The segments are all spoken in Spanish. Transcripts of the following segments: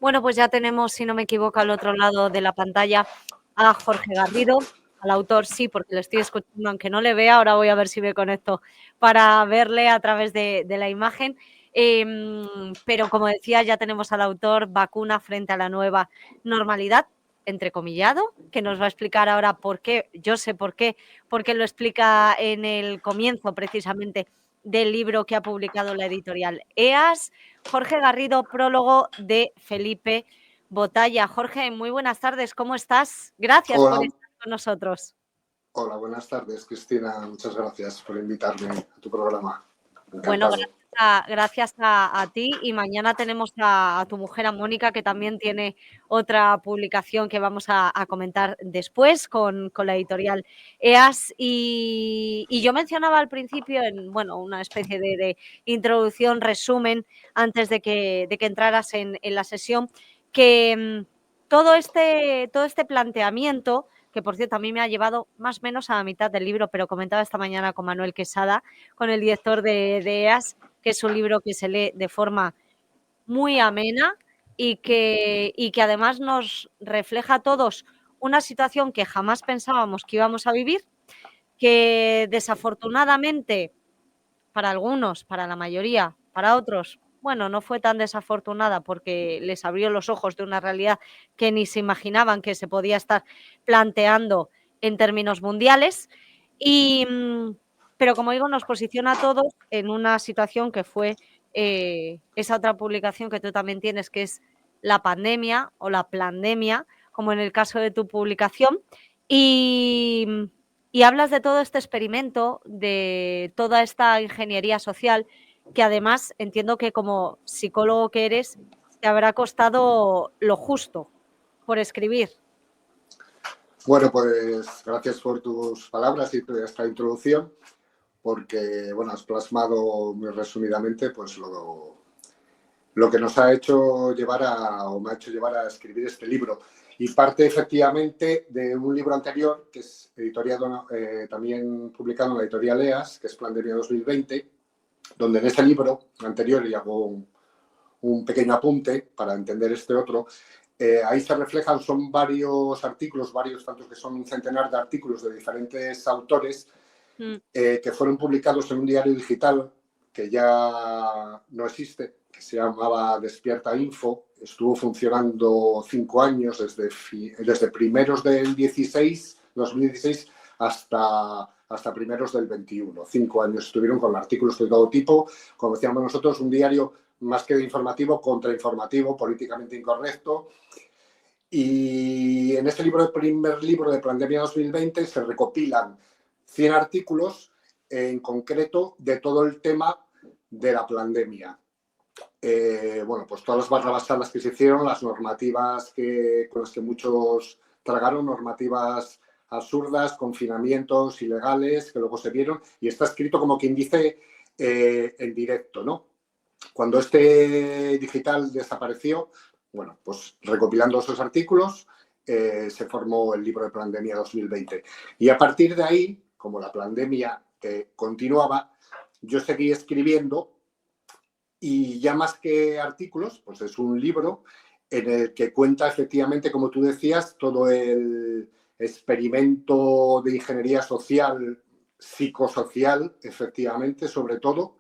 Bueno, pues ya tenemos, si no me equivoco, al otro lado de la pantalla a Jorge Garrido, al autor sí, porque le estoy escuchando aunque no le vea, ahora voy a ver si me conecto para verle a través de la imagen. Pero como decía, ya tenemos al autor, Vacuna frente a la nueva normalidad, entrecomillado, que nos va a explicar ahora por qué, yo sé por qué, porque lo explica en el comienzo precisamente del libro que ha publicado la editorial EAS. Jorge Garrido, prólogo de Felipe Botalla. Jorge, muy buenas tardes, ¿cómo estás? Gracias por Hola, estar con nosotros. hola, buenas tardes, Cristina. Muchas gracias por invitarme a tu programa. Bueno, Encantado. gracias a ti, y mañana tenemos a tu mujer, a Mónica, que también tiene otra publicación que vamos a comentar después con la editorial EAS. Y yo mencionaba al principio, bueno, una especie de introducción, resumen, antes de que entraras en la sesión, que todo este planteamiento, que por cierto a mí me ha llevado más o menos a la mitad del libro, pero comentaba esta mañana con Manuel Quesada, con el director de EAS, que es un libro que se lee de forma muy amena y que además nos refleja a todos una situación que jamás pensábamos que íbamos a vivir, que desafortunadamente para algunos, para la mayoría, para otros, bueno, no fue tan desafortunada porque les abrió los ojos de una realidad que ni se imaginaban que se podía estar planteando en términos mundiales. Y, pero como digo, nos posiciona a todos en una situación que fue esa otra publicación que tú también tienes, que es la pandemia o la plandemia, como en el caso de tu publicación. Y hablas de todo este experimento, de toda esta ingeniería social, que además entiendo que como psicólogo que eres, te habrá costado lo justo por escribir. Bueno, pues gracias por tus palabras y por esta introducción, porque bueno, has plasmado muy resumidamente pues lo que nos ha hecho llevar o me ha hecho llevar a escribir este libro. Y parte efectivamente de un libro anterior, que es editoriado, también publicado en la editorial EAS, que es Plandemia 2020, donde en ese libro anterior, y hago un pequeño apunte para entender este otro, ahí se reflejan, son varios artículos, tantos que son un centenar de artículos de diferentes autores que fueron publicados en un diario digital que ya no existe, que se llamaba Despierta Info. Estuvo funcionando 5 años, desde primeros del 2016 hasta primeros del 21. 5 años estuvieron con artículos de todo tipo. Como decíamos nosotros, un diario más que de informativo, contrainformativo, políticamente incorrecto. Y en este libro, el primer libro de Plandemia 2020, se recopilan 100 artículos en concreto de todo el tema de la pandemia. Bueno, pues todas las barrabasadas que se hicieron, las normativas con las que muchos tragaron, normativas absurdas, confinamientos ilegales que luego se vieron, y está escrito como quien dice en directo, ¿no? Cuando este digital desapareció, bueno, pues recopilando esos artículos, se formó el libro de Plandemia 2020. Y a partir de ahí, como la pandemia continuaba, yo seguí escribiendo, y ya más que artículos, pues es un libro en el que cuenta efectivamente, como tú decías, todo el experimento de ingeniería social, psicosocial, efectivamente, sobre todo,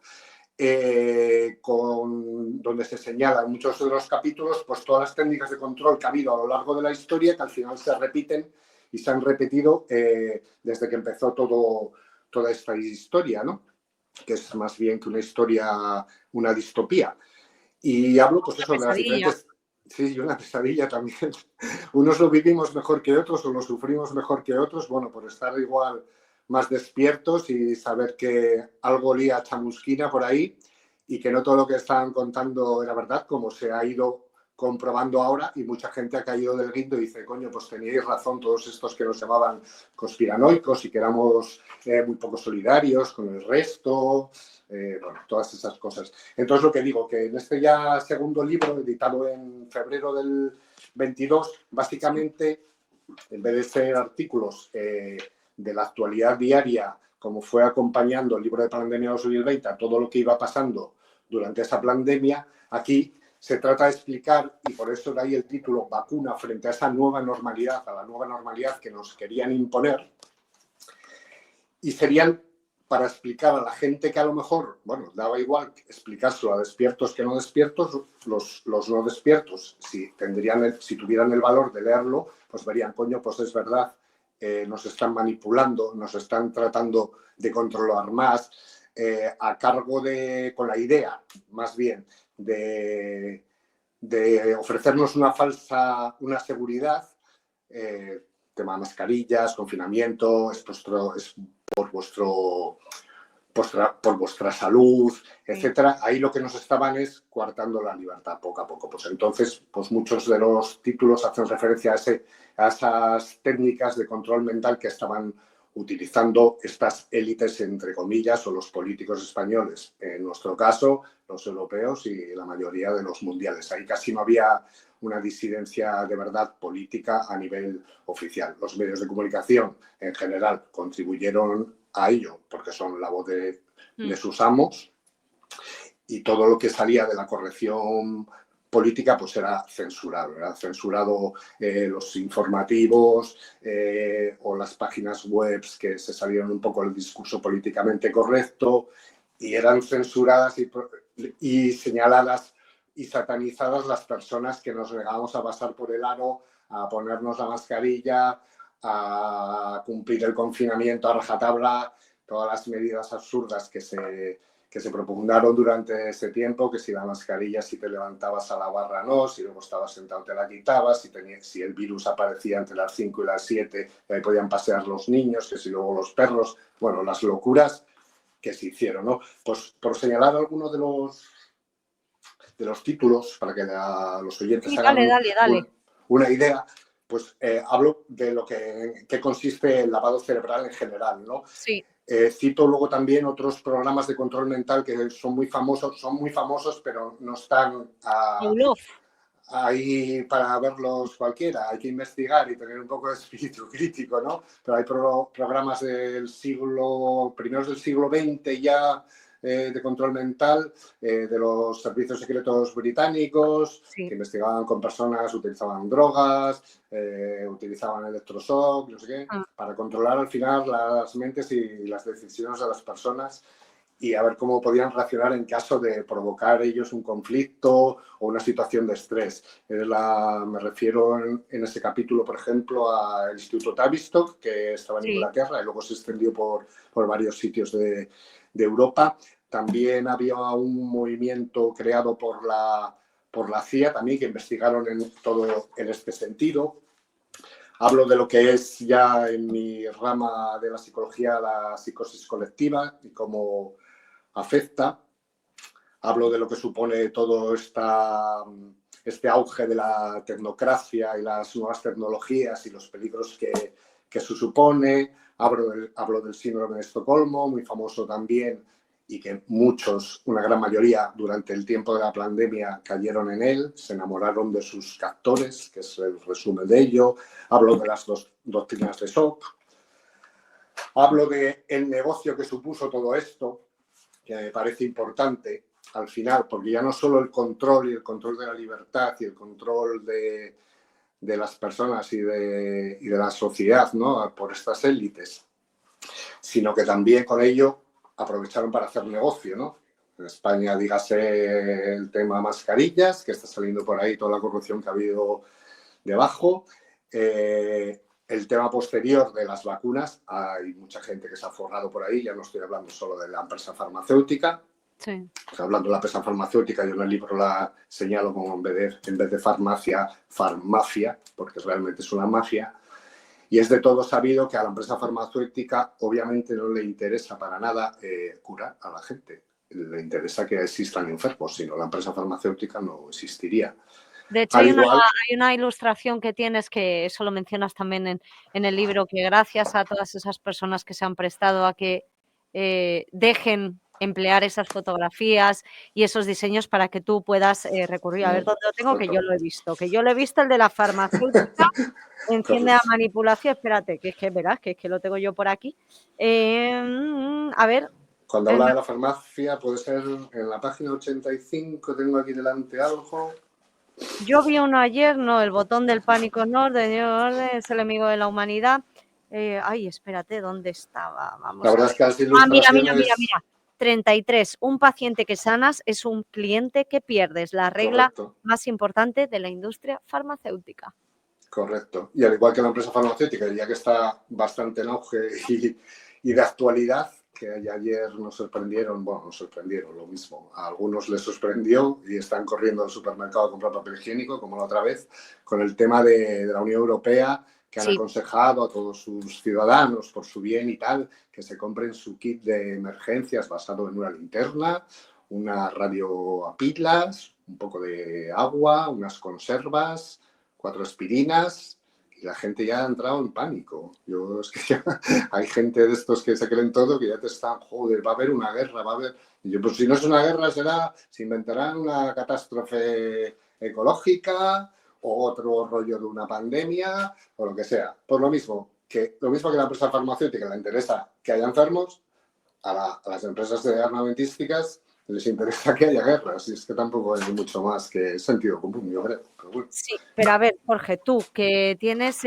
donde se señalan muchos de los capítulos, pues todas las técnicas de control que ha habido a lo largo de la historia, que al final se repiten y se han repetido desde que empezó toda esta historia, ¿no? Que es más bien que una historia, una distopía. Y hablo, pues eso, de las diferentes... Sí, y una pesadilla también. Unos lo vivimos mejor que otros o lo sufrimos mejor que otros, bueno, por estar igual más despiertos y saber que algo olía a chamusquina por ahí y que no todo lo que estaban contando era verdad, como se ha ido comprobando ahora, y mucha gente ha caído del guindo y dice, coño, pues teníais razón todos estos que nos llamaban conspiranoicos y que éramos muy poco solidarios con el resto, bueno, todas esas cosas. Entonces lo que digo, que en este ya segundo libro, editado en febrero del 22, básicamente, en vez de ser artículos de la actualidad diaria, como fue acompañando el libro de Pandemia 2020 a todo lo que iba pasando durante esa pandemia, aquí se trata de explicar, y por eso de ahí el título Vacuna frente a esa nueva normalidad, a la nueva normalidad que nos querían imponer, y serían para explicar a la gente que a lo mejor, bueno, daba igual explicárselo a despiertos que no despiertos, los no despiertos, si tuvieran el valor de leerlo, pues verían, coño, pues es verdad, nos están manipulando, nos están tratando de controlar más, a cargo con la idea, más bien, de ofrecernos una seguridad, tema de mascarillas, confinamiento, es por vuestra salud, etcétera. Ahí lo que nos estaban es coartando la libertad poco a poco. Pues entonces, pues muchos de los títulos hacen referencia a esas técnicas de control mental que estaban utilizando estas élites, entre comillas, o los políticos españoles. En nuestro caso, los europeos y la mayoría de los mundiales. Ahí casi no había una disidencia de verdad política a nivel oficial. Los medios de comunicación, en general, contribuyeron a ello porque son la voz de sus amos, y todo lo que salía de la corrección política pues era censurado. Era censurado los informativos o las páginas web que se salieron un poco del discurso políticamente correcto, y eran censuradas y señaladas y satanizadas las personas que nos negábamos a pasar por el aro, a ponernos la mascarilla, a cumplir el confinamiento a rajatabla, todas las medidas absurdas que se propugnaron durante ese tiempo, que si la mascarilla, si te levantabas a la barra no, si luego estabas sentado te la quitabas, si el virus aparecía entre las 5 y las 7, ahí podían pasear los niños, que si luego los perros, bueno, las locuras que se hicieron, ¿no? Pues por señalar algunos de los títulos, para que los oyentes hagan dale. una idea, pues hablo de lo que consiste el lavado cerebral en general, ¿no? Sí. Cito luego también otros programas de control mental que son muy famosos, pero no están ahí para verlos cualquiera. Hay que investigar y tener un poco de espíritu crítico, ¿no? Pero hay programas primeros del siglo XX ya, de control mental, de los servicios secretos británicos, que investigaban con personas, utilizaban drogas, utilizaban electroshock, no sé qué, para controlar al final las mentes y las decisiones de las personas, y a ver cómo podían reaccionar en caso de provocar ellos un conflicto o una situación de estrés. Me refiero en ese capítulo, por ejemplo, al Instituto Tavistock, que estaba en Inglaterra y luego se extendió por varios sitios de Europa. También había un movimiento creado por la CIA también, que investigaron todo en este sentido. Hablo de lo que es ya en mi rama de la psicología, la psicosis colectiva y cómo afecta. Hablo de lo que supone todo este auge de la tecnocracia y las nuevas tecnologías y los peligros que eso supone. Hablo del síndrome de Estocolmo, muy famoso también, y que una gran mayoría, durante el tiempo de la pandemia cayeron en él, se enamoraron de sus captores, que es el resumen de ello. Hablo de las dos doctrinas de shock. Hablo del negocio que supuso todo esto, que me parece importante al final, porque ya no solo el control de la libertad y el control de las personas y de la sociedad, ¿no?, por estas élites, sino que también con ello aprovecharon para hacer negocio, ¿no? En España, dígase el tema mascarillas, que está saliendo por ahí toda la corrupción que ha habido debajo. El tema posterior de las vacunas, hay mucha gente que se ha forrado por ahí, ya no estoy hablando solo de la empresa farmacéutica. Sí. Hablando de la empresa farmacéutica, yo en el libro la señalo como en vez de farmacia, farmafia, porque realmente es una mafia. Y es de todo sabido que a la empresa farmacéutica obviamente no le interesa para nada curar a la gente. Le interesa que existan enfermos, si no la empresa farmacéutica no existiría. De hecho, hay una ilustración que tienes, que eso lo mencionas también en el libro, que gracias a todas esas personas que se han prestado a que dejen emplear esas fotografías y esos diseños para que tú puedas recurrir. A ver dónde lo tengo, que yo lo he visto, el de la farmacéutica. Enciende la manipulación, espérate, que es que verás, que es que lo tengo yo por aquí. A ver, Cuando habla de la farmacia, puede ser en la página 85, tengo aquí delante algo. Yo vi uno ayer, no, el botón del pánico no, es el enemigo de la humanidad. Ay, espérate, ¿dónde estaba? Vamos La a verdad ver. es que las Mira, ilustraciones... mira. 33. Un paciente que sanas es un cliente que pierdes. La regla Correcto. más importante de la industria farmacéutica. Correcto. Y al igual que la empresa farmacéutica, ya que está bastante en auge y de actualidad, que ayer nos sorprendieron lo mismo. A algunos les sorprendió y están corriendo al supermercado a comprar papel higiénico, como la otra vez, con el tema de la Unión Europea, que han aconsejado a todos sus ciudadanos, por su bien y tal, que se compren su kit de emergencias basado en una linterna, una radio a pilas, un poco de agua, unas conservas, 4 aspirinas, y la gente ya ha entrado en pánico. Es que ya, hay gente de estos que se creen todo, que ya te están, joder, va a haber una guerra, va a haber... Y yo, pues si no es una guerra, se inventarán una catástrofe ecológica o otro rollo de una pandemia o lo que sea. Por lo mismo que la empresa farmacéutica le interesa que haya enfermos, a las empresas armamentísticas les interesa que haya guerras, y es que tampoco hay mucho más que sentido común, yo creo. Pero bueno. Sí, pero a ver, Jorge, tú que tienes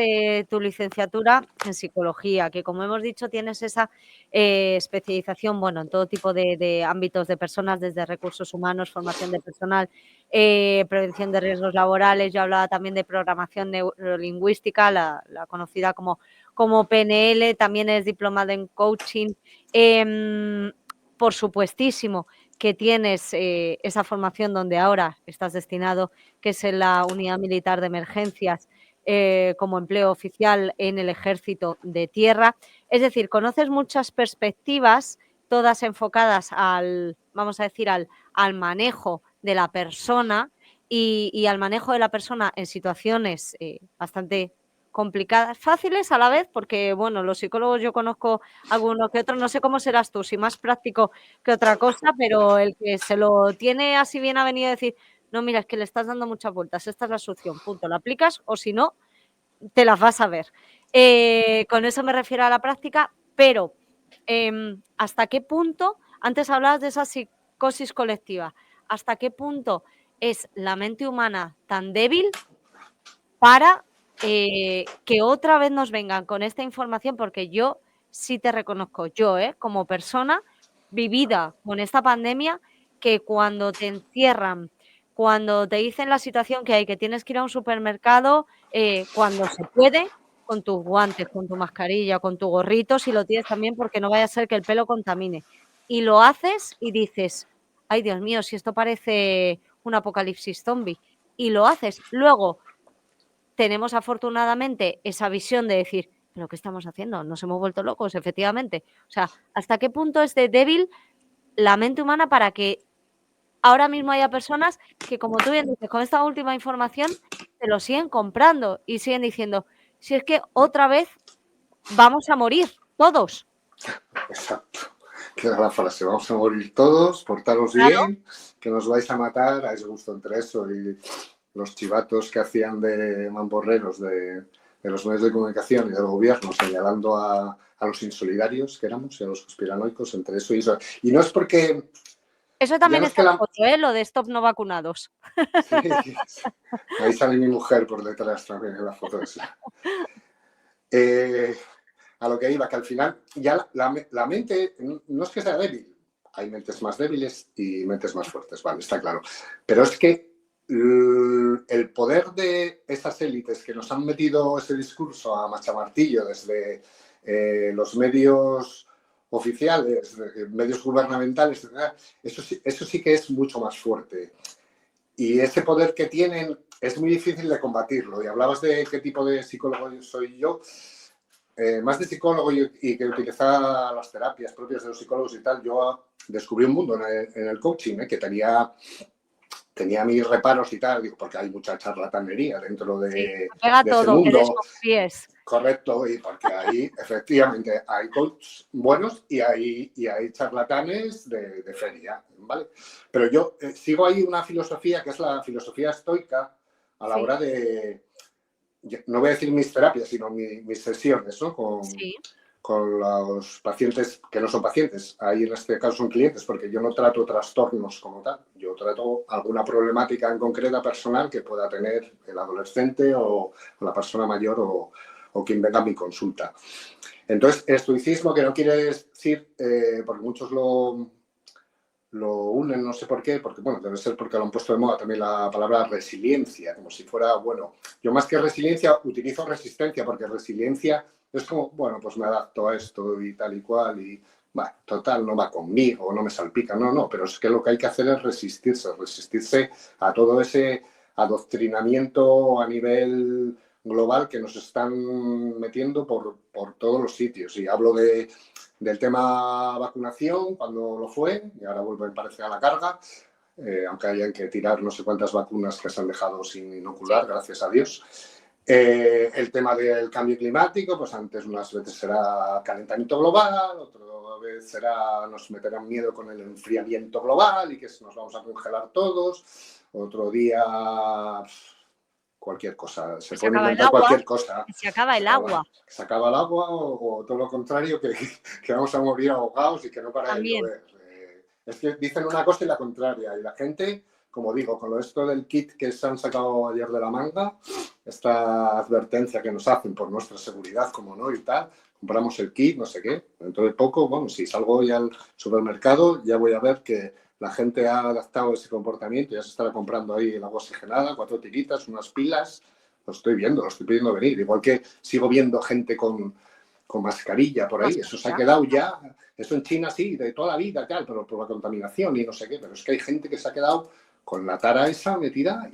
tu licenciatura en psicología, que como hemos dicho tienes esa especialización, bueno, en todo tipo de ámbitos de personas, desde recursos humanos, formación de personal, prevención de riesgos laborales. Yo hablaba también de programación neurolingüística, la conocida como PNL, también es diplomada en coaching. Por supuestísimo que tienes esa formación donde ahora estás destinado, que es en la Unidad Militar de Emergencias, como empleo oficial en el Ejército de Tierra. Es decir, conoces muchas perspectivas, todas enfocadas vamos a decir, al manejo de la persona y al manejo de la persona en situaciones bastante complicadas, fáciles a la vez, porque, bueno, los psicólogos yo conozco alguno que otro, no sé cómo serás tú, si más práctico que otra cosa, pero el que se lo tiene así bien avenido a decir, no, mira, es que le estás dando muchas vueltas, esta es la solución, punto, la aplicas o si no, te las vas a ver. Con eso me refiero a la práctica, pero ¿hasta qué punto, antes hablabas de esa psicosis colectiva, hasta qué punto es la mente humana tan débil para que otra vez nos vengan con esta información? Porque yo sí te reconozco, como persona vivida con esta pandemia, que cuando te encierran, cuando te dicen la situación que hay, que tienes que ir a un supermercado, cuando se puede, con tus guantes, con tu mascarilla, con tu gorrito, si lo tienes también, porque no vaya a ser que el pelo contamine. Y lo haces y dices, ay Dios mío, si esto parece un apocalipsis zombie. Y lo haces. Luego, tenemos afortunadamente esa visión de decir, ¿pero qué estamos haciendo? Nos hemos vuelto locos, efectivamente. O sea, ¿hasta qué punto es de débil la mente humana para que ahora mismo haya personas que, como tú bien dices, con esta última información, se lo siguen comprando y siguen diciendo, si es que otra vez vamos a morir, todos? Exacto. Queda la frase, vamos a morir todos, portaros bien, que nos vais a matar, a gusto entre eso y los chivatos que hacían de mamborreros de los medios de comunicación y del gobierno, señalando a los insolidarios que éramos y a los conspiranoicos, entre eso y eso. Y no es porque... Eso también está en foto, lo de stop no vacunados. Sí, ahí sale mi mujer por detrás también en la foto esa. A lo que iba, que al final ya la mente no es que sea débil, hay mentes más débiles y mentes más fuertes, vale, está claro. Pero es que el poder de esas élites que nos han metido ese discurso a machamartillo desde los medios oficiales, medios gubernamentales, eso sí que es mucho más fuerte. Y ese poder que tienen es muy difícil de combatirlo. Y hablabas de qué tipo de psicólogo soy yo. Más de psicólogo y que utilizaba las terapias propias de los psicólogos y tal, yo descubrí un mundo en el coaching que tenía mis reparos y tal, digo, porque hay mucha charlatanería dentro de ese mundo. Correcto, y porque ahí efectivamente hay coaches buenos y hay charlatanes de feria, ¿vale? Pero yo sigo ahí una filosofía que es la filosofía estoica a la hora de... No voy a decir mis terapias, sino mis sesiones, ¿no? con los pacientes que no son pacientes, ahí en este caso son clientes, porque yo no trato trastornos como tal, yo trato alguna problemática en concreta personal que pueda tener el adolescente o la persona mayor o quien venga a mi consulta. Entonces, estoicismo, que no quiere decir, porque muchos lo unen, no sé por qué, porque bueno, debe ser porque lo han puesto de moda también la palabra resiliencia, como si fuera, bueno, yo más que resiliencia utilizo resistencia, porque resiliencia es como, bueno, pues me adapto a esto y tal y cual, y bueno, total, no va conmigo, no me salpica, no, pero es que lo que hay que hacer es resistirse a todo ese adoctrinamiento a nivel global que nos están metiendo por todos los sitios. Y hablo del tema vacunación, cuando lo fue, y ahora vuelve, parece, a la carga, aunque hayan que tirar no sé cuántas vacunas que se han dejado sin inocular, gracias a Dios. El tema del cambio climático, pues antes unas veces será calentamiento global, otra vez nos meterán miedo con el enfriamiento global y que nos vamos a congelar todos, otro día cualquier cosa, se puede inventar cualquier cosa. Se acaba el agua. Se acaba el agua o todo lo contrario, que vamos a morir ahogados y que no para de llover. Es que dicen una cosa y la contraria, y la gente, como digo, con esto del kit que se han sacado ayer de la manga, esta advertencia que nos hacen por nuestra seguridad, como no, y tal, compramos el kit, no sé qué, dentro de poco, bueno, si salgo hoy al supermercado, ya voy a ver que la gente ha adaptado ese comportamiento, ya se estará comprando ahí el agua oxigenada, 4 tiritas, unas pilas, lo estoy viendo, lo estoy pidiendo venir, igual que sigo viendo gente con mascarilla por ahí, eso se ha quedado ya, eso en China sí, de toda la vida, tal, pero por la contaminación y no sé qué, pero es que hay gente que se ha quedado con la tara esa metida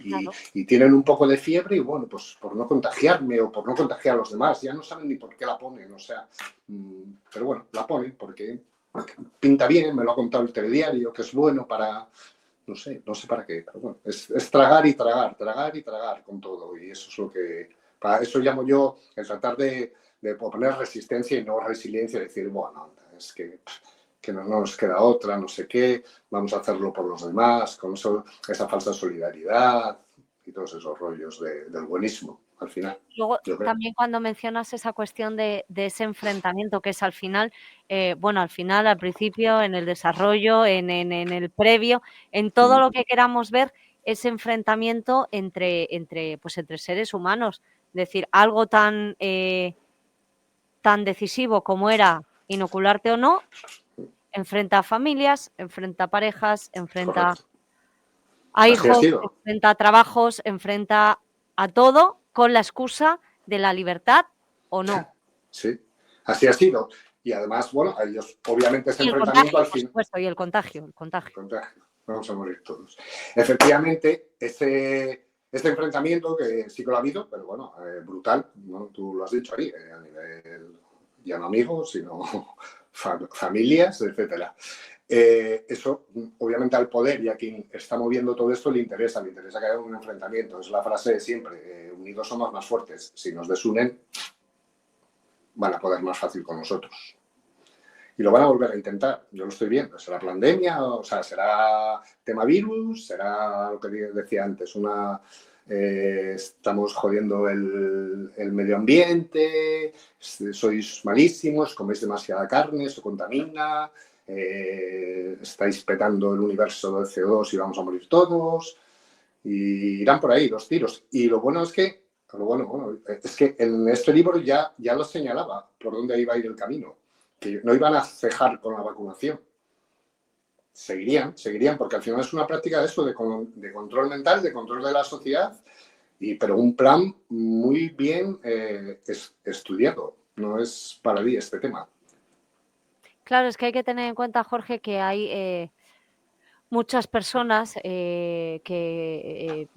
y tienen un poco de fiebre y bueno, pues por no contagiarme o por no contagiar a los demás, ya no saben ni por qué la ponen, o sea, pero bueno, la ponen porque pinta bien, me lo ha contado el telediario, que es bueno para, no sé para qué, pero bueno, es tragar y tragar con todo y eso es lo que, para eso llamo yo el tratar de poner resistencia y no resiliencia, decir, bueno, es que no nos queda otra, no sé qué, vamos a hacerlo por los demás, con esa falsa solidaridad y todos esos rollos del buenismo, al final. Luego, también cuando mencionas esa cuestión de ese enfrentamiento, que es al final, al principio, en el desarrollo, en el previo, en todo lo que queramos ver, ese enfrentamiento entre seres humanos. Es decir, algo tan decisivo como era inocularte o no, enfrenta a familias, enfrenta a parejas, enfrenta a hijos, enfrenta a trabajos, enfrenta a todo con la excusa de la libertad o no. Sí, así ha sido. Y además, bueno, ellos obviamente ese enfrentamiento al fin. Por supuesto, y el contagio. Vamos a morir todos. Efectivamente, este enfrentamiento, que sí que lo ha habido, pero bueno, brutal, ¿no? Tú lo has dicho ahí, a nivel ya no amigos, sino familias, etcétera. Eso, obviamente, al poder y a quien está moviendo todo esto le interesa que haya un enfrentamiento. Es la frase de siempre, unidos somos más fuertes. Si nos desunen, van a poder más fácil con nosotros. Y lo van a volver a intentar, yo lo estoy viendo. ¿Será pandemia? O sea, ¿será tema virus? ¿Será lo que decía antes? Estamos jodiendo el medio ambiente, sois malísimos, coméis demasiada carne, eso contamina, estáis petando el universo del CO2 y vamos a morir todos. Y irán por ahí los tiros. Y lo bueno es que en este libro ya lo señalaba por dónde iba a ir el camino, que no iban a cejar con la vacunación. Seguirían, porque al final es una práctica de eso, de control mental, de control de la sociedad, pero un plan muy bien estudiado. No es para mí este tema. Claro, es que hay que tener en cuenta, Jorge, que hay muchas personas que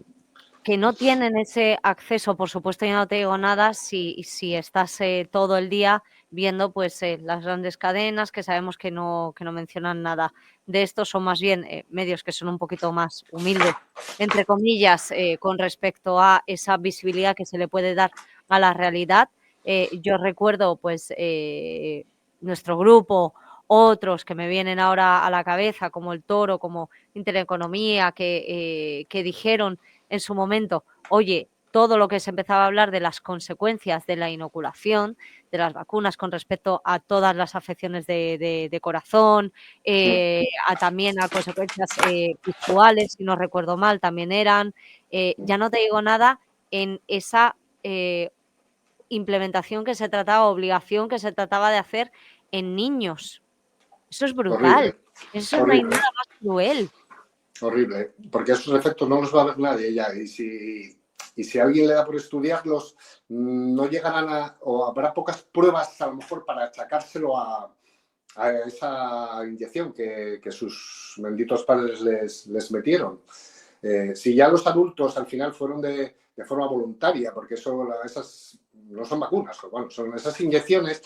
no tienen ese acceso. Por supuesto, ya no te digo nada si estás todo el día viendo las grandes cadenas, que sabemos que no mencionan nada de esto, son más bien medios que son un poquito más humildes, entre comillas, con respecto a esa visibilidad que se le puede dar a la realidad. Yo recuerdo nuestro grupo, otros que me vienen ahora a la cabeza, como El Toro, como Intereconomía, que dijeron en su momento, oye, todo lo que se empezaba a hablar de las consecuencias de la inoculación, de las vacunas con respecto a todas las afecciones de corazón, también a consecuencias visuales, si no recuerdo mal, también eran. Ya no te digo nada en esa implementación que se trataba, obligación que se trataba de hacer en niños. Eso es brutal. Horrible, Eso no hay horrible, nada más cruel. horrible, porque esos efectos no los va a ver nadie ya. Y si a alguien le da por estudiarlos, no llegarán o habrá pocas pruebas a lo mejor para achacárselo a esa inyección que sus benditos padres les metieron. Si ya los adultos al final fueron de forma voluntaria, porque esas no son vacunas, bueno, son esas inyecciones,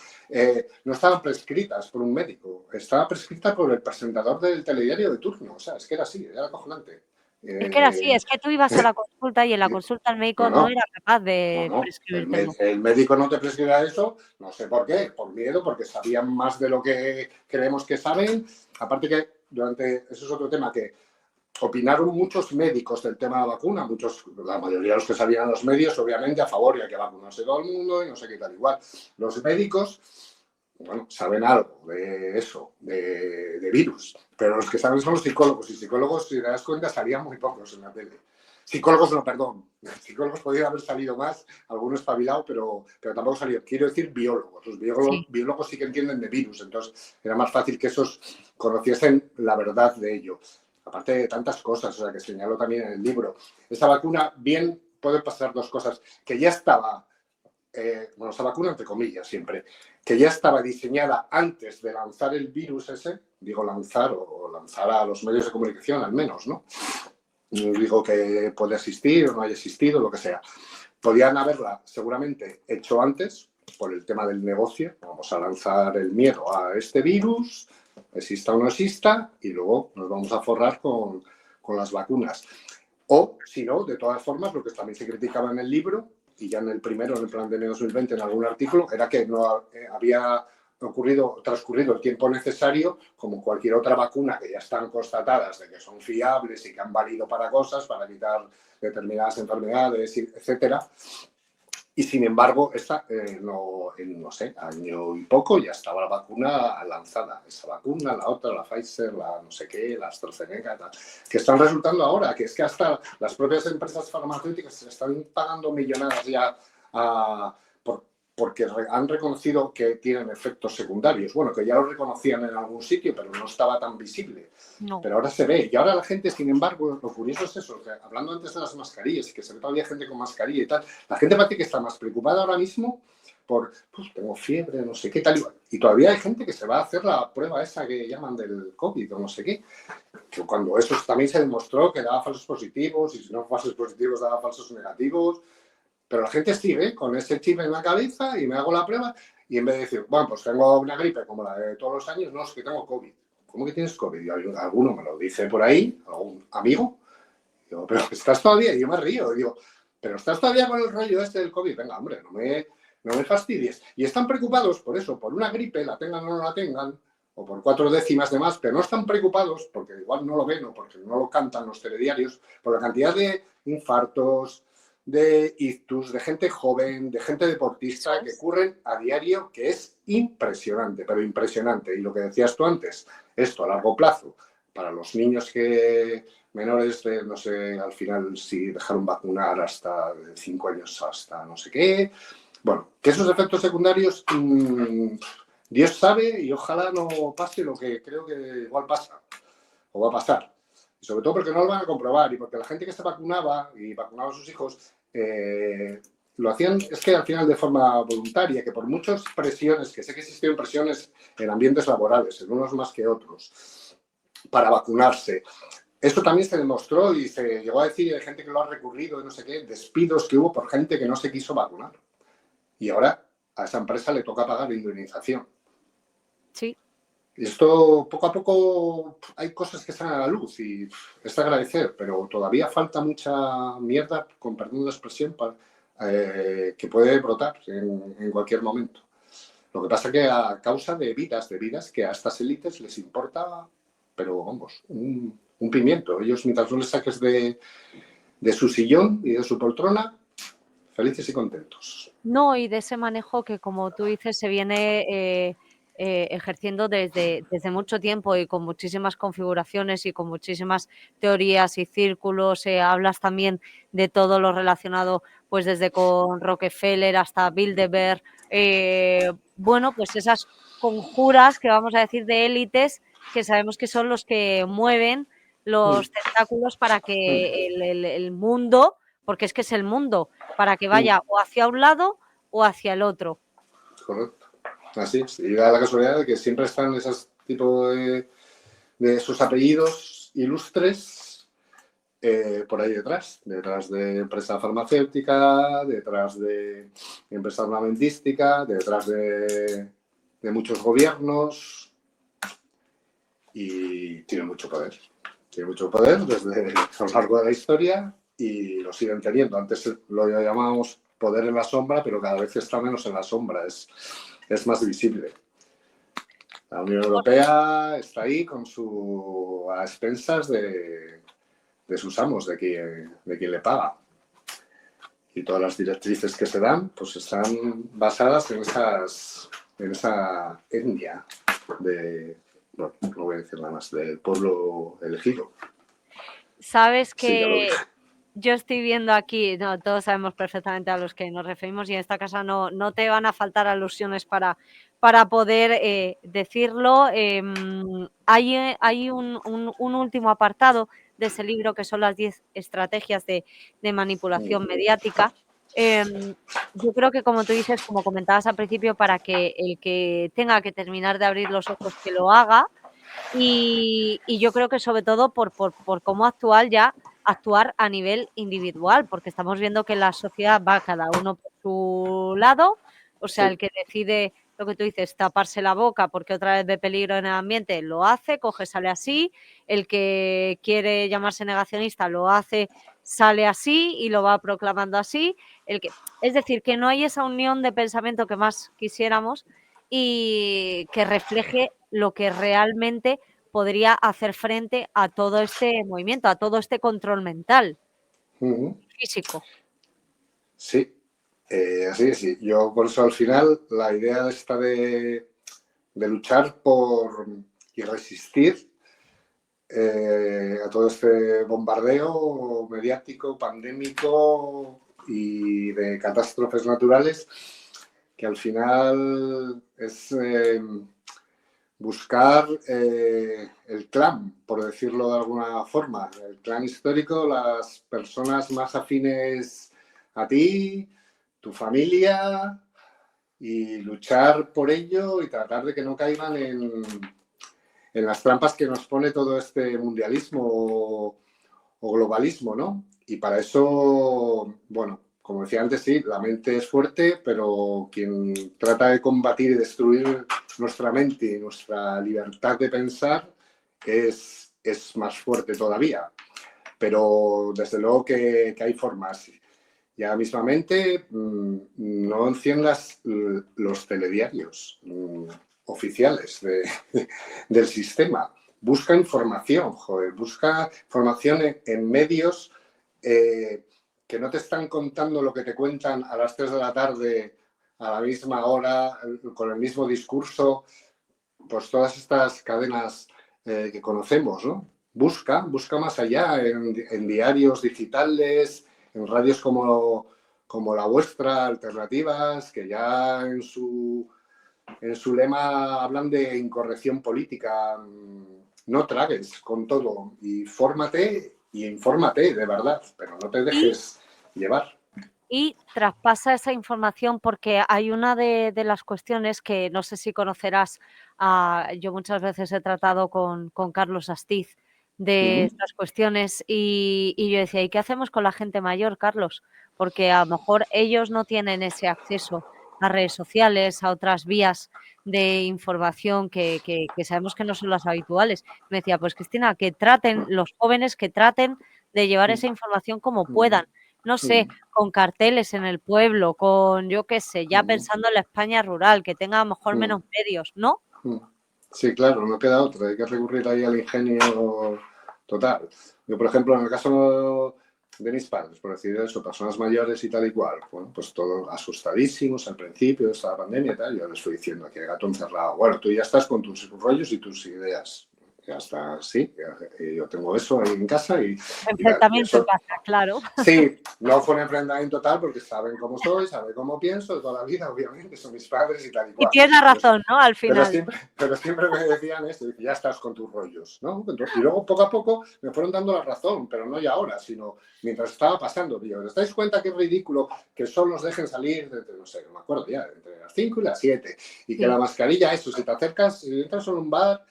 no estaban prescritas por un médico, estaba prescrita por el presentador del telediario de turno, o sea, es que era así, era acojonante. Es que era así, es que tú ibas a la consulta y en la consulta el médico No, no no, era capaz no, de no. prescribírtelo. El médico no te prescribirá eso, no sé por qué, por miedo, porque sabían más de lo que creemos que saben. Aparte que eso es otro tema, que opinaron muchos médicos del tema de la vacuna, la mayoría de los que salían en los medios, obviamente, a favor, ya que vacunarse todo el mundo y no sé qué tal igual. Los médicos, bueno, saben algo de eso, de virus, pero los que saben son los psicólogos, y psicólogos, si te das cuenta, salían muy pocos en la tele. Psicólogos no, perdón. Psicólogos podrían haber salido más, algunos espabilados, pero tampoco salieron. Quiero decir biólogos. Los Sí. biólogos sí que entienden de virus, entonces era más fácil que esos conociesen la verdad de ello. Aparte de tantas cosas, o sea, que señaló también en el libro. Esa vacuna, bien, puede pasar dos cosas. Que ya estaba, bueno, esa vacuna entre comillas siempre, que ya estaba diseñada antes de lanzar el virus ese, digo lanzar o lanzar a los medios de comunicación al menos, ¿no? Digo que puede existir o no haya existido, lo que sea. Podían haberla seguramente hecho antes por el tema del negocio. Vamos a lanzar el miedo a este virus, exista o no exista, y luego nos vamos a forrar con las vacunas. O, si no, de todas formas, lo que también se criticaba en el libro, y ya en el primero, en el plan de 2020, en algún artículo, era que no había transcurrido el tiempo necesario, como cualquier otra vacuna que ya están constatadas de que son fiables y que han valido para cosas, para evitar determinadas enfermedades, etcétera. Y sin embargo, esta, no sé, año y poco ya estaba la vacuna lanzada. Esa vacuna, la otra, la Pfizer, la no sé qué, la AstraZeneca, tal, que están resultando ahora, que es que hasta las propias empresas farmacéuticas se están pagando millonadas ya porque han reconocido que tienen efectos secundarios. Bueno, que ya lo reconocían en algún sitio, pero no estaba tan visible. No. Pero ahora se ve. Y ahora la gente, sin embargo, lo curioso es eso, que hablando antes de las mascarillas y que se ve todavía gente con mascarilla y tal, la gente parece que está más preocupada ahora mismo por, pues tengo fiebre, no sé qué, tal igual. Y todavía hay gente que se va a hacer la prueba esa que llaman del COVID o no sé qué. Que cuando eso también se demostró que daba falsos positivos y si no falsos positivos daba falsos negativos. Pero la gente sigue con ese chip en la cabeza y me hago la prueba y en vez de decir, bueno, pues tengo una gripe como la de todos los años, no, es que tengo COVID. ¿Cómo que tienes COVID? Y alguno me lo dice por ahí, algún amigo. Digo, pero estás todavía, y yo me río, digo, pero estás todavía con el rollo este del COVID. Venga, hombre, no me fastidies. Y están preocupados por eso, por una gripe, la tengan o no la tengan, o por 4 décimas de más, pero no están preocupados, porque igual no lo ven o porque no lo cantan los telediarios, por la cantidad de infartos, de ictus, de gente joven, de gente deportista que ocurren a diario, que es impresionante, pero impresionante. Y lo que decías tú antes, esto a largo plazo, para los niños que menores de, no sé, al final si dejaron vacunar hasta de 5 años hasta no sé qué. Bueno, que esos efectos secundarios, Dios sabe y ojalá no pase lo que creo que igual pasa o va a pasar. Y sobre todo porque no lo van a comprobar y porque la gente que se vacunaba y vacunaba a sus hijos lo hacían, es que al final de forma voluntaria, que por muchas presiones, que sé que existieron presiones en ambientes laborales, en unos más que otros, para vacunarse. Esto también se demostró y se llegó a decir, hay gente que lo ha recurrido, no sé qué, despidos que hubo por gente que no se quiso vacunar. Y ahora a esa empresa le toca pagar la indemnización. Sí. Esto, poco a poco, hay cosas que salen a la luz y es de agradecer, pero todavía falta mucha mierda, con perdón de la expresión, que puede brotar en cualquier momento. Lo que pasa es que a causa de vidas que a estas élites les importa, pero vamos, un pimiento. Ellos, mientras no les saques de su sillón y de su poltrona, felices y contentos. No, y de ese manejo que, como tú dices, se viene ejerciendo desde mucho tiempo y con muchísimas configuraciones y con muchísimas teorías y círculos. Hablas también de todo lo relacionado, pues desde con Rockefeller hasta Bilderberg. Bueno, pues esas conjuras que vamos a decir de élites que sabemos que son los que mueven Mm, los tentáculos para que mm, el mundo, porque es que es el mundo, para que mm, vaya o hacia un lado o hacia el otro. correcto. Así es. Y da la casualidad de que siempre están esos tipos de sus apellidos ilustres por ahí detrás de empresa farmacéutica, detrás de empresa armamentística, detrás de muchos gobiernos y tiene mucho poder. Tiene mucho poder desde a lo largo de la historia y lo siguen teniendo. Antes lo llamábamos poder en la sombra, pero cada vez está menos en la sombra, es más visible. La Unión Europea está ahí con a expensas de sus amos, de quien le paga. Y todas las directrices que se dan pues están basadas en esa etnia bueno, no voy a decir nada más, del pueblo elegido. Sabes Sí, ya lo que dije. yo estoy viendo aquí, no, todos sabemos perfectamente a los que nos referimos y en esta casa no te van a faltar alusiones para poder decirlo. Hay un último apartado de ese libro que son las 10 estrategias de manipulación mediática. Yo creo que, como tú dices, como comentabas al principio, para que el que tenga que terminar de abrir los ojos que lo haga. Y yo creo que sobre todo por cómo actuar a nivel individual, porque estamos viendo que la sociedad va cada uno por su lado, o sea, Sí. el que decide lo que tú dices, taparse la boca porque otra vez ve peligro en el ambiente, lo hace, coge, sale así, el que quiere llamarse negacionista lo hace, sale así y lo va proclamando así, es decir, que no hay esa unión de pensamiento que más quisiéramos y que refleje lo que realmente podría hacer frente a todo este movimiento, a todo este control mental, Uh-huh. físico. Sí, así es. Sí. Yo por eso al final la idea esta de luchar por y resistir a todo este bombardeo mediático, pandémico y de catástrofes naturales, que al final es buscar el clan, por decirlo de alguna forma, el clan histórico, las personas más afines a ti, tu familia, y luchar por ello y tratar de que no caigan en las trampas que nos pone todo este mundialismo o globalismo, ¿no? Y para eso, bueno, como decía antes, sí, la mente es fuerte, pero quien trata de combatir y destruir nuestra mente y nuestra libertad de pensar es más fuerte todavía. Pero desde luego que hay formas. Ya mismamente no enciendas los telediarios oficiales del sistema. Busca información, joder, busca información en medios que no te están contando lo que te cuentan a las 3 de la tarde, a la misma hora, con el mismo discurso, pues todas estas cadenas que conocemos, ¿no? Busca más allá en diarios digitales, en radios como la vuestra, alternativas, que ya en su lema hablan de incorrección política. No tragues con todo y fórmate y infórmate de verdad, pero no te Y dejes llevar. y traspasa esa información porque hay una de las cuestiones que no sé si conocerás, yo muchas veces he tratado con Carlos Astiz de Uh-huh. estas cuestiones y yo decía: "¿Y qué hacemos con la gente mayor, Carlos?". Porque a lo mejor ellos no tienen ese acceso a redes sociales, a otras vías de información que sabemos que no son las habituales. Me decía: "Pues Cristina, que traten los jóvenes, que traten de llevar esa información como puedan". No sé, con carteles en el pueblo, con, yo qué sé, ya pensando en la España rural, que tenga a lo mejor menos medios, ¿no? Sí, claro, no queda otra, hay que recurrir ahí al ingenio total. Yo, por ejemplo, en el caso de mis padres, por decir eso, personas mayores y tal y cual, bueno, pues todos asustadísimos al principio de esta pandemia y tal, yo les estoy diciendo que gato encerrado, bueno, tú ya estás con tus rollos y tus ideas, ya está, sí, yo tengo eso ahí en casa y tal, y Enfrentamiento en eso, casa, claro. sí, no fue un enfrentamiento total porque saben cómo soy, saben cómo pienso de toda la vida, obviamente, son mis padres y tal y Y cual. tienes razón, ¿no? Al final. Pero siempre me decían esto, y que ya estás con tus rollos, ¿no? Y luego poco a poco me fueron dando la razón, pero no ya ahora, sino mientras estaba pasando. Digo, ¿os dais cuenta que es ridículo que solo nos dejen salir, no sé, no me acuerdo ya, entre las 5 y las 7? Y que Sí. la mascarilla, eso, si te acercas, si entras en un bar,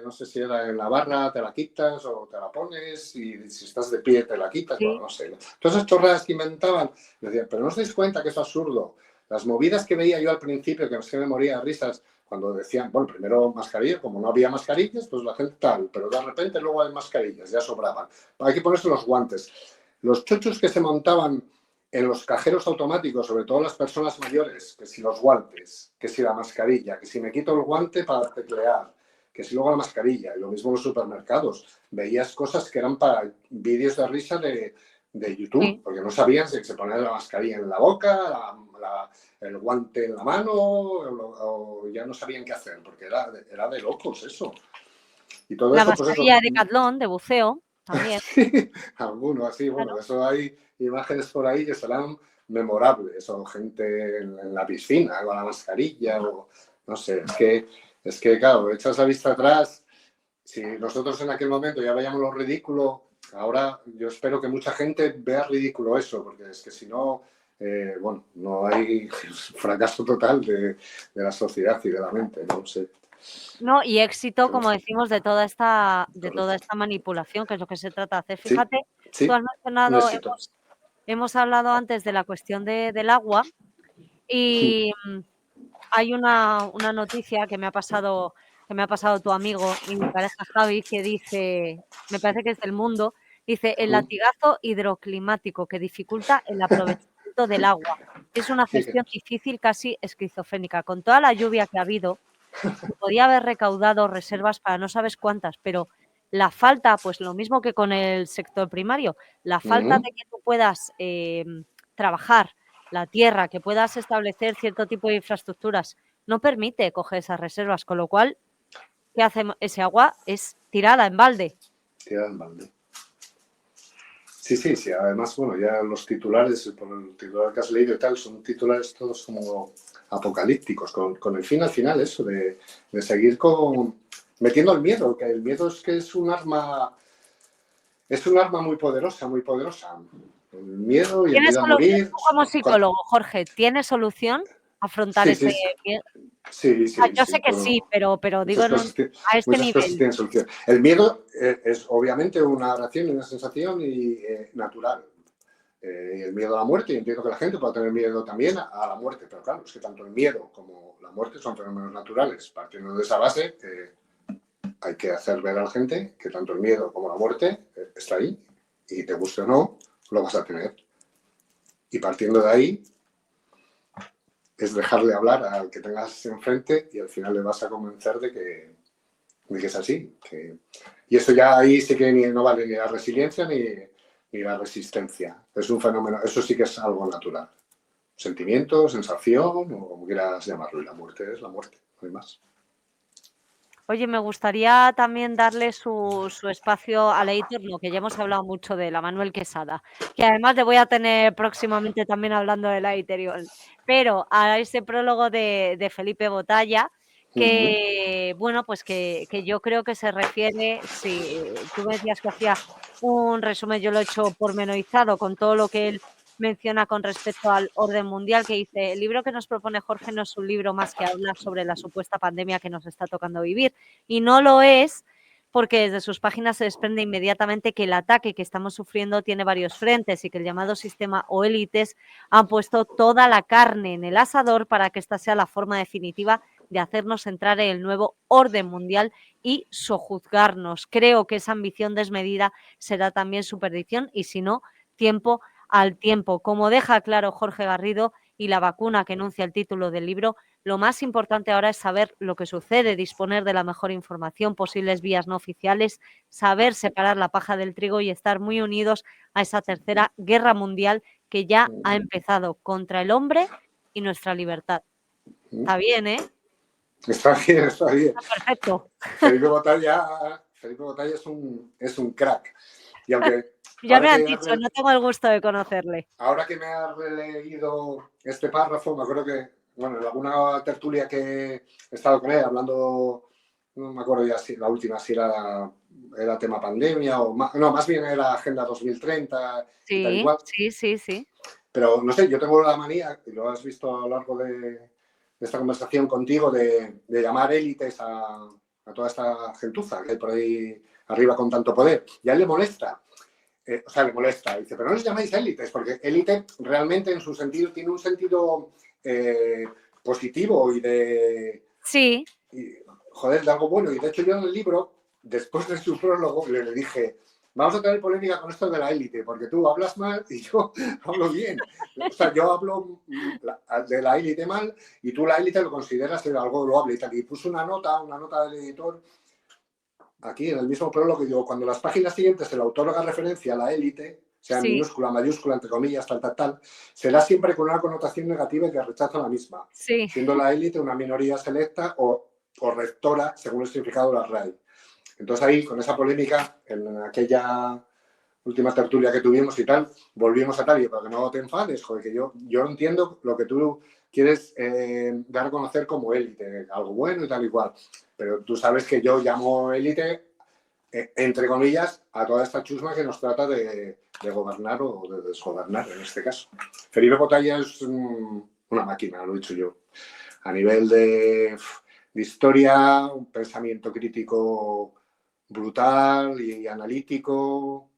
no sé si era en la barra, te la quitas o te la pones, y si estás de pie te la quitas, bueno, Sí. no sé. Todas esas chorradas que inventaban, decían, pero no os dais cuenta que es absurdo. Las movidas que veía yo al principio, que me moría de risas, cuando decían, bueno, primero mascarillas, como no había mascarillas, pues la gente tal, pero de repente luego hay mascarillas, ya sobraban. Hay que ponerse los guantes. Los chochos que se montaban en los cajeros automáticos, sobre todo las personas mayores, que si los guantes, que si la mascarilla, que si me quito el guante para teclear, que si luego la mascarilla, y lo mismo en los supermercados. Veías cosas que eran para vídeos de risa de YouTube, Sí. porque no sabían si se ponía la mascarilla en la boca, el guante en la mano, o ya no sabían qué hacer, porque era de locos eso. Y todo La eso, pues eso. mascarilla de Decathlon, de buceo, también. Sí, alguno así, bueno, Claro. eso hay imágenes por ahí que serán memorables, o gente en la piscina con la mascarilla, o no sé, es que claro, echas la vista atrás, si nosotros en aquel momento ya veíamos lo ridículo, ahora yo espero que mucha gente vea ridículo eso, porque es que si no, bueno, no hay fracaso total de la sociedad y de la mente, no sé. No, y éxito, como Entonces, decimos, de toda correcto. esta manipulación, que es lo que se trata de hacer. Sí, Fíjate, tú sí, has un mencionado, éxito. hemos hablado antes de la cuestión del agua y hay una noticia que me ha pasado tu amigo y mi pareja Javi, que dice, me parece que es del Mundo, dice: "El latigazo hidroclimático que dificulta el aprovechamiento del agua. Es una Sí, gestión difícil, casi esquizofrénica. Con toda la lluvia que ha habido, se podía haber recaudado reservas para no sabes cuántas, pero la falta, pues lo mismo que con el sector primario, la falta de que tú puedas, trabajar la tierra, que puedas establecer cierto tipo de infraestructuras, no permite coger esas reservas, con lo cual, ¿qué hace ese agua? Es tirada en balde". tira en balde. Sí, sí, sí. Además, bueno, ya los titulares, por el titular que has leído y tal, son titulares todos como apocalípticos, con el fin al final, eso, de seguir metiendo el miedo, que el miedo es un arma muy poderosa, muy poderosa. El miedo y el ¿Tienes miedo a solución morir. tú como psicólogo, Jorge, tienes solución a afrontar Sí, ese sí, sí. miedo? Sí, sí, Yo sé sí, que sí, todo. pero digo Muchas en un cosas, a este muchas cosas nivel. tienen solución. El miedo es obviamente una reacción y una sensación natural. El miedo a la muerte, y entiendo que la gente puede tener miedo también a la muerte, pero claro, es que tanto el miedo como la muerte son fenómenos naturales. Partiendo de esa base, hay que hacer ver a la gente que tanto el miedo como la muerte está ahí, y te guste o no, lo vas a tener. Y partiendo de ahí, es dejarle hablar al que tengas enfrente y al final le vas a convencer de que es así. Y eso ya ahí sí que no vale ni la resiliencia ni la resistencia. Es un fenómeno, eso sí que es algo natural. Sentimiento, sensación, o como quieras llamarlo. Y la muerte es la muerte, no hay más. Oye, me gustaría también darle su espacio a Leitor, lo que ya hemos hablado mucho de la Manuel Quesada, que además le voy a tener próximamente también hablando de Leiterion, pero a ese prólogo de Felipe Botalla, Uh -huh. que bueno, pues que yo creo que se refiere, si tú me decías que hacía un resumen, yo lo he hecho pormenorizado con todo lo que él menciona con respecto al orden mundial, que dice: "El libro que nos propone Jorge no es un libro más que habla sobre la supuesta pandemia que nos está tocando vivir". Y no lo es porque desde sus páginas se desprende inmediatamente que el ataque que estamos sufriendo tiene varios frentes y que el llamado sistema o élites han puesto toda la carne en el asador para que esta sea la forma definitiva de hacernos entrar en el nuevo orden mundial y sojuzgarnos. Creo que esa ambición desmedida será también su perdición y si no, tiempo al tiempo. Como deja claro Jorge Garrido y la vacuna que enuncia el título del libro, lo más importante ahora es saber lo que sucede, disponer de la mejor información, posibles vías no oficiales, saber separar la paja del trigo y estar muy unidos a esa tercera guerra mundial que ya ha empezado contra el hombre y nuestra libertad. Está bien, ¿eh? Está bien, está bien. Está perfecto. Felipe Botalla es un crack. Y aunque Ya me han dicho, no tengo el gusto de conocerle. Ahora que me has releído este párrafo, me acuerdo que, bueno, en alguna tertulia que he estado con él hablando, no me acuerdo ya si la última, si era tema pandemia o más bien era Agenda 2030 y tal y Sí, cual. sí. Pero no sé, yo tengo la manía, y lo has visto a lo largo de esta conversación contigo, de llamar élites a toda esta gentuza que hay por ahí arriba con tanto poder. Y a él le molesta. Le molesta. Dice, pero no les llamáis élites, porque élite realmente en su sentido tiene un sentido positivo y de... Sí. Joder, de algo bueno. Y de hecho yo en el libro, después de su prólogo, le dije, vamos a tener polémica con esto de la élite, porque tú hablas mal y yo hablo bien. O sea, yo hablo de la élite mal y tú la élite lo consideras algo loable y tal. Y puse una nota del editor, aquí en el mismo prólogo, que digo, cuando las páginas siguientes el autor haga referencia a la élite, sea minúscula, mayúscula, entre comillas, tal, será siempre con una connotación negativa y que rechaza la misma, siendo la élite una minoría selecta o rectora, según el significado de la RAI. Entonces ahí, con esa polémica, en aquella última tertulia que tuvimos y tal, volvimos a tal, y para que no te enfades, joder, que yo entiendo lo que tú quieres dar a conocer como élite, algo bueno y tal y cual, pero tú sabes que yo llamo élite, entre comillas, a toda esta chusma que nos trata de gobernar o de desgobernar, en este caso. Felipe Botalla es una máquina, lo he dicho yo. A nivel de historia, un pensamiento crítico brutal y analítico.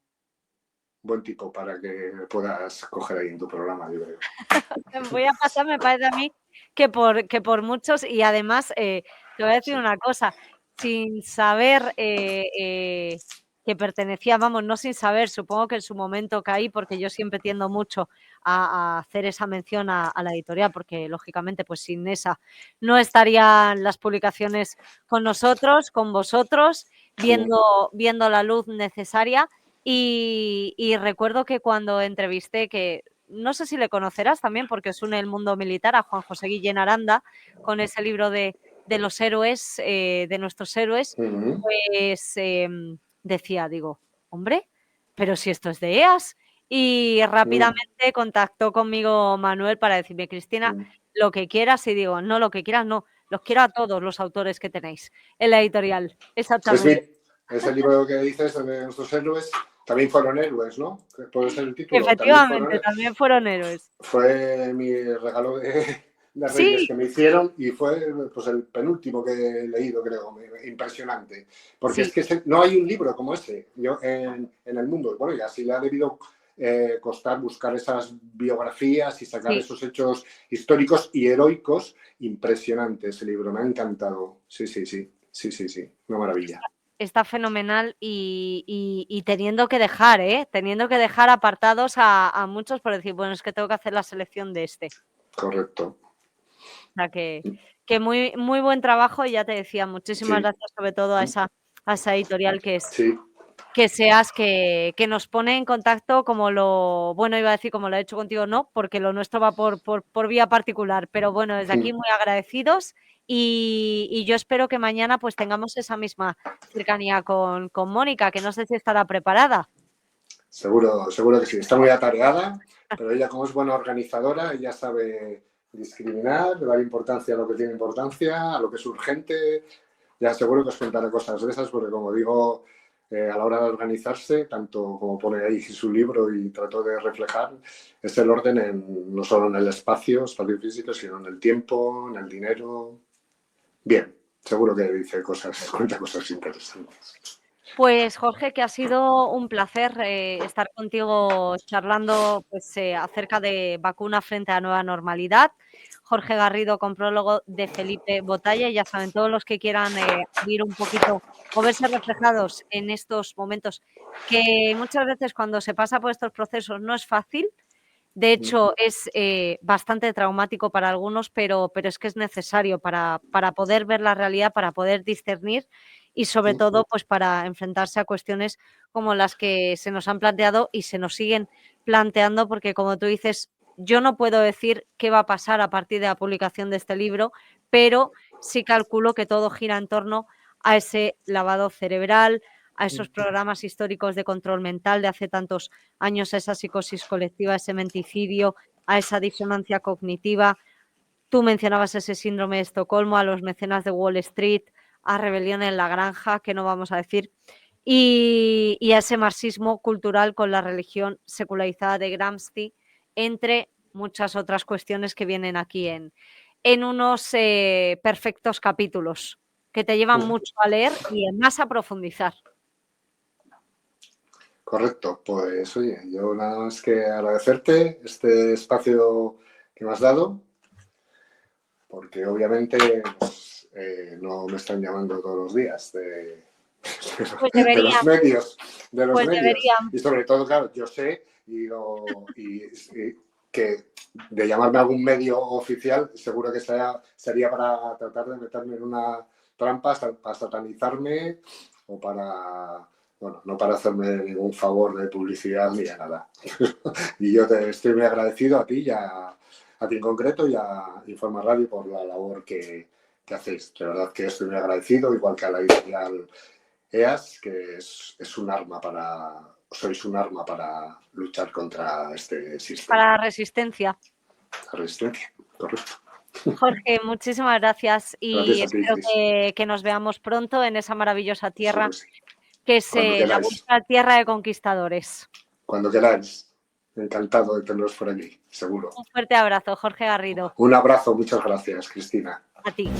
Buen tipo para que puedas coger ahí en tu programa, yo creo. Voy a pasar, me parece a mí, que por muchos, y además, te voy a decir una cosa, sin saber que pertenecía, vamos, no sin saber, supongo que en su momento caí, porque yo siempre tiendo mucho a hacer esa mención a la editorial, porque lógicamente, pues sin esa no estarían las publicaciones con nosotros, con vosotros, viendo la luz necesaria. Y recuerdo que cuando entrevisté, que no sé si le conocerás también, porque os une el mundo militar, a Juan José Guillén Aranda, con ese libro de los héroes, de nuestros héroes, pues decía, digo, hombre, pero si esto es de EAS. Y rápidamente contactó conmigo Manuel para decirme, Cristina, lo que quieras, y digo, no, lo que quieras no, los quiero a todos los autores que tenéis en la editorial, exactamente. Ese libro que dices de nuestros héroes también fueron héroes, ¿no? Puede ser el título. Efectivamente, también fueron héroes. Fue mi regalo de Reyes Sí. que me hicieron y fue pues, el penúltimo que he leído, creo. Impresionante. Porque es que no hay un libro como ese en el mundo. Bueno, y así le ha debido costar buscar esas biografías y sacar esos hechos históricos y heroicos. Impresionante ese libro, me ha encantado. Sí. Una maravilla. Está fenomenal y teniendo que dejar apartados a muchos por decir, bueno, es que tengo que hacer la selección de este. Correcto. O sea que muy, muy buen trabajo, y ya te decía, muchísimas gracias sobre todo a esa editorial que seas, que nos pone en contacto, como iba a decir, como lo he hecho contigo, no, porque lo nuestro va por vía particular, pero bueno, desde aquí muy agradecidos, y yo espero que mañana pues tengamos esa misma cercanía con Mónica, que no sé si estará preparada. Seguro que sí, está muy atareada, pero ella, como es buena organizadora, ella sabe discriminar, dar importancia a lo que tiene importancia, a lo que es urgente. Ya seguro que os contaré cosas de esas, porque como digo, a la hora de organizarse, tanto como pone ahí su libro y trató de reflejar, es el orden no solo en el espacio físico, sino en el tiempo, en el dinero. Bien, seguro que cuenta cosas interesantes. Pues Jorge, que ha sido un placer estar contigo charlando acerca de vacuna frente a nueva normalidad. Jorge Garrido con prólogo de Felipe Botalla, y ya saben, todos los que quieran ir un poquito o verse reflejados en estos momentos, que muchas veces cuando se pasa por estos procesos no es fácil, De hecho, es bastante traumático para algunos, pero es que es necesario para poder ver la realidad, para poder discernir y sobre todo pues para enfrentarse a cuestiones como las que se nos han planteado y se nos siguen planteando, porque como tú dices, yo no puedo decir qué va a pasar a partir de la publicación de este libro, pero sí calculo que todo gira en torno a ese lavado cerebral, a esos programas históricos de control mental de hace tantos años, a esa psicosis colectiva, a ese menticidio, a esa disonancia cognitiva. Tú mencionabas ese síndrome de Estocolmo, a los mecenas de Wall Street, a Rebelión en la Granja, que no vamos a decir, y a ese marxismo cultural con la religión secularizada de Gramsci, entre muchas otras cuestiones que vienen aquí en unos perfectos capítulos que te llevan mucho a leer y más a profundizar. Correcto, pues oye, yo nada más que agradecerte este espacio que me has dado, porque obviamente pues, no me están llamando todos los días Pues de los deberían. medios, Pues deberían. y sobre todo, claro, yo sé que de llamarme a algún medio oficial seguro que sería para tratar de meterme en una trampa, para satanizarme o para... Bueno, no para hacerme ningún favor de publicidad ni de nada. Y yo te estoy muy agradecido a ti y a ti en concreto y a Informa Radio por la labor que hacéis. De verdad que estoy muy agradecido, igual que a la editorial EAS, que sois un arma para luchar contra este sistema. Para la resistencia. La resistencia, correcto. Jorge, muchísimas gracias y Gracias a ti, espero Cris. que nos veamos pronto en esa maravillosa tierra Sí. que es la vuestra tierra de conquistadores. Cuando queráis. Encantado de teneros por aquí, seguro. Un fuerte abrazo, Jorge Garrido. Un abrazo, muchas gracias, Cristina. A ti.